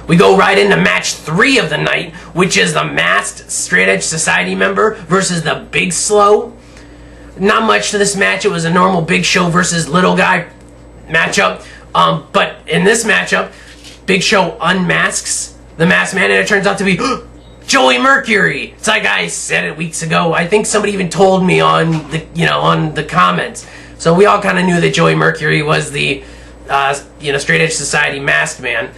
We go right into match 3 of the night, which is the masked Straight Edge Society member versus the Big Slow. Not much to this match. It was a normal Big Show versus Little Guy matchup. But in this matchup, Big Show unmasks the Masked Man, and it turns out to be Joey Mercury. It's like I said it weeks ago. I think somebody even told me on the comments. So we all kind of knew that Joey Mercury was the Straight Edge Society Masked Man.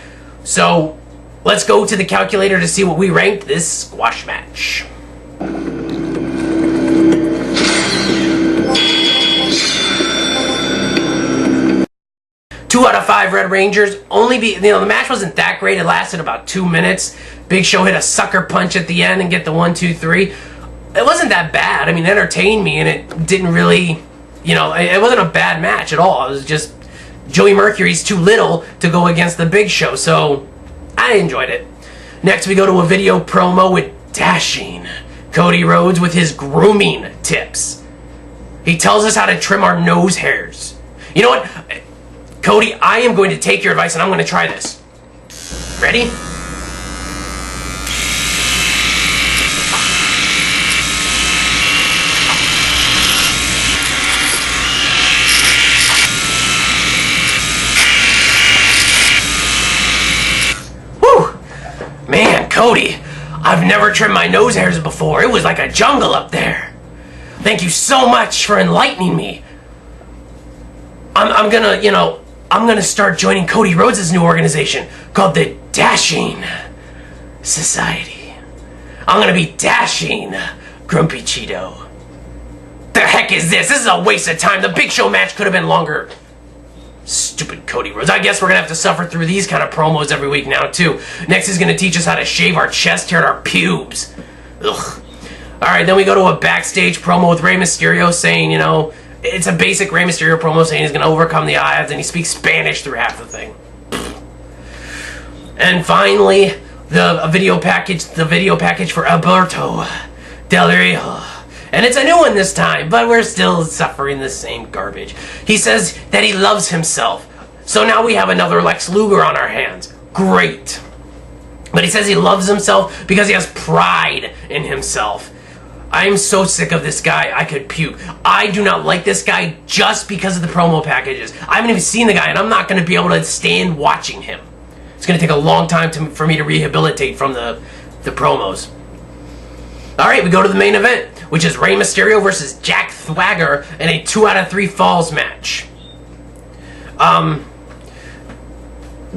So let's go to the calculator to see what we ranked this squash match. 2 out of 5 Red Rangers. The match wasn't that great. It lasted about 2 minutes. Big Show hit a sucker punch at the end and get the 1, 2, 3. It wasn't that bad. I mean, it entertained me, and it didn't really, it wasn't a bad match at all. It was just Joey Mercury's too little to go against the Big Show, so I enjoyed it. Next, we go to a video promo with dashing Cody Rhodes with his grooming tips. He tells us how to trim our nose hairs. You know what? Cody, I am going to take your advice and I'm going to try this. Ready? Whew! Man, Cody, I've never trimmed my nose hairs before. It was like a jungle up there. Thank you so much for enlightening me. I'm gonna start joining Cody Rhodes' new organization called the Dashing Society. I'm gonna be dashing Grumpy Cheeto. The heck is this? This is a waste of time. The Big Show match could have been longer. Stupid Cody Rhodes. I guess we're gonna have to suffer through these kind of promos every week now too. Next he's gonna teach us how to shave our chest hair and our pubes. Ugh. Alright, then we go to a backstage promo with Rey Mysterio saying, it's a basic Rey Mysterio promo saying he's going to overcome the odds, and he speaks Spanish through half the thing. And finally, the video package for Alberto Del Rio. And it's a new one this time, but we're still suffering the same garbage. He says that he loves himself. So now we have another Lex Luger on our hands. Great. But he says he loves himself because he has pride in himself. I am so sick of this guy, I could puke. I do not like this guy just because of the promo packages. I haven't even seen the guy, and I'm not going to be able to stand watching him. It's going to take a long time for me to rehabilitate from the promos. Alright, we go to the main event, which is Rey Mysterio versus Jack Swagger in a 2 out of 3 falls match.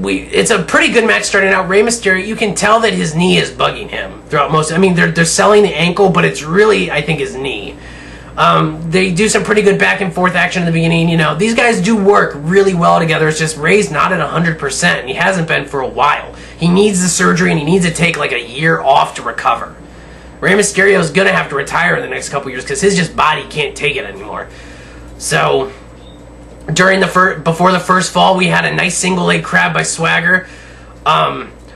It's a pretty good match starting out. Rey Mysterio, you can tell that his knee is bugging him throughout most. I mean, they're selling the ankle, but it's really, I think, his knee. They do some pretty good back and forth action in the beginning. These guys do work really well together. It's just Rey's not at 100%, and he hasn't been for a while. He needs the surgery, and he needs to take like a year off to recover. Rey Mysterio is gonna have to retire in the next couple years because his body can't take it anymore. So before the first fall, we had a nice single leg crab by Swagger.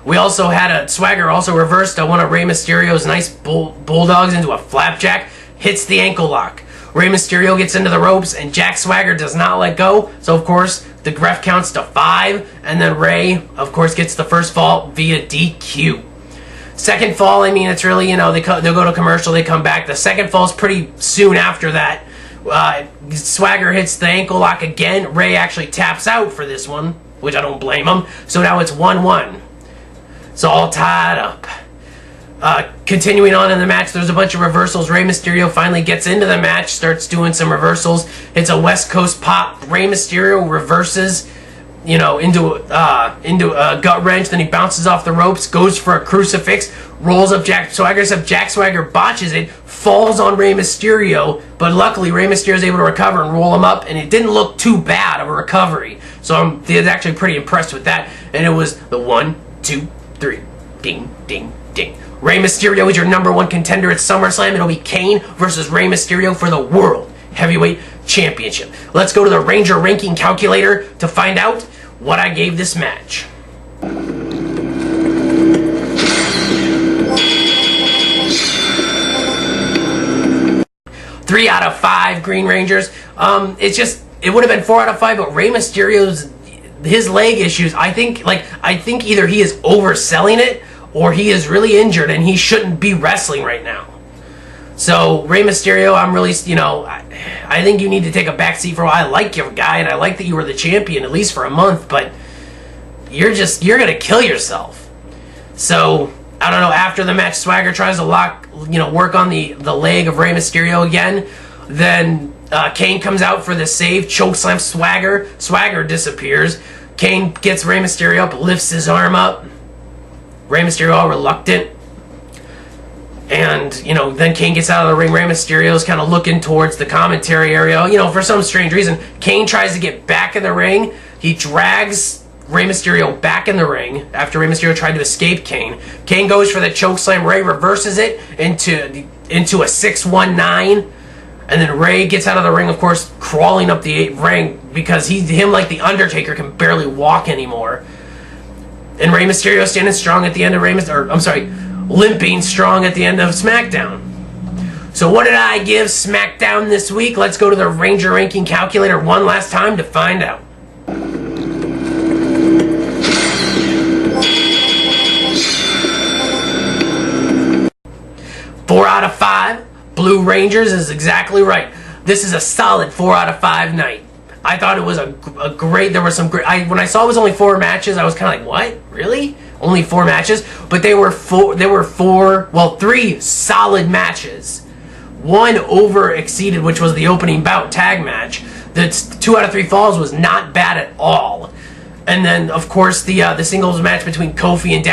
We also had Swagger also reversed one of Rey Mysterio's nice bulldogs into a flapjack, hits the ankle lock. Rey Mysterio gets into the ropes, and Jack Swagger does not let go. So of course the ref counts to 5, and then Rey, of course, gets the first fall via DQ. Second fall, I mean, it's really they'll go to commercial, they come back. The second fall's pretty soon after that. Swagger hits the ankle lock again. Rey actually taps out for this one, which I don't blame him. So now it's 1-1. It's all tied up. Continuing on in the match, there's a bunch of reversals. Rey Mysterio finally gets into the match, starts doing some reversals. It's a West Coast pop. Rey Mysterio reverses, into a gut wrench. Then he bounces off the ropes, goes for a crucifix, rolls up Jack Swagger, except Jack Swagger botches it, falls on Rey Mysterio, but luckily Rey Mysterio is able to recover and roll him up, and it didn't look too bad of a recovery. So I'm actually pretty impressed with that. And it was the 1, 2, 3, ding, ding, ding. Rey Mysterio is your #1 contender at SummerSlam. It'll be Kane versus Rey Mysterio for the World Heavyweight Championship. Let's go to the Ranger ranking calculator to find out what I gave this match. 3 out of 5 Green Rangers. It would have been 4 out of 5, but Rey Mysterio's his leg issues, I think either he is overselling it or he is really injured and he shouldn't be wrestling right now. So, Rey Mysterio, I'm really, I think you need to take a backseat for a while. I like your guy, and I like that you were the champion, at least for a month, but you're going to kill yourself. So, I don't know, after the match, Swagger tries to work on the leg of Rey Mysterio again. Then, Kane comes out for the save, chokeslam Swagger. Swagger disappears. Kane gets Rey Mysterio up, lifts his arm up. Rey Mysterio all reluctant. And, then Kane gets out of the ring. Rey Mysterio's kind of looking towards the commentary area. For some strange reason, Kane tries to get back in the ring. He drags Rey Mysterio back in the ring after Rey Mysterio tried to escape Kane. Kane goes for the chokeslam. Rey reverses it into a 619. And then Rey gets out of the ring, of course, crawling up the ring because him like the Undertaker can barely walk anymore. And Rey Mysterio standing strong at the end of limping strong at the end of SmackDown. So what did I give SmackDown this week? Let's go to the Ranger ranking calculator one last time to find out. 4 out of 5. Blue Rangers is exactly right. This is a solid 4 out of 5 night. I thought it was a great. There were some great. When I saw it was only 4 matches, I was kind of like, what? Really? Only 4 matches? But there were 3 solid matches. One over exceeded, which was the opening bout tag match. The 2 out of 3 falls was not bad at all. And then, of course, the singles match between Kofi and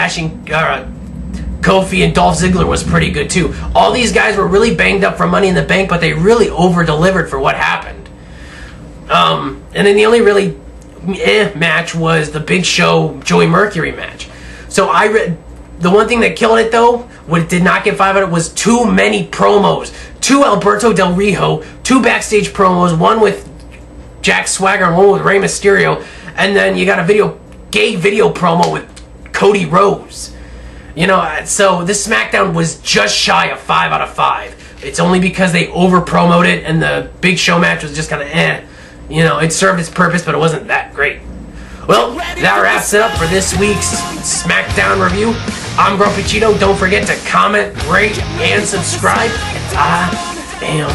Dolph Ziggler was pretty good too. All these guys were really banged up for Money in the Bank, but they really over-delivered for what happened. And then the only really match was the Big Show Joey Mercury match. So the one thing that killed it though, what did not get 5 out of it, was too many promos. 2 Alberto Del Rio, 2 backstage promos, one with Jack Swagger and one with Rey Mysterio, and then you got a gay video promo with Cody Rhodes. So this SmackDown was just shy of 5 out of 5. It's only because they over-promoted and the Big Show match was just kind of it served its purpose, but it wasn't that great. Well, that wraps it up for this week's SmackDown review. I'm Grumpy Cheeto. Don't forget to comment, rate, and subscribe. I am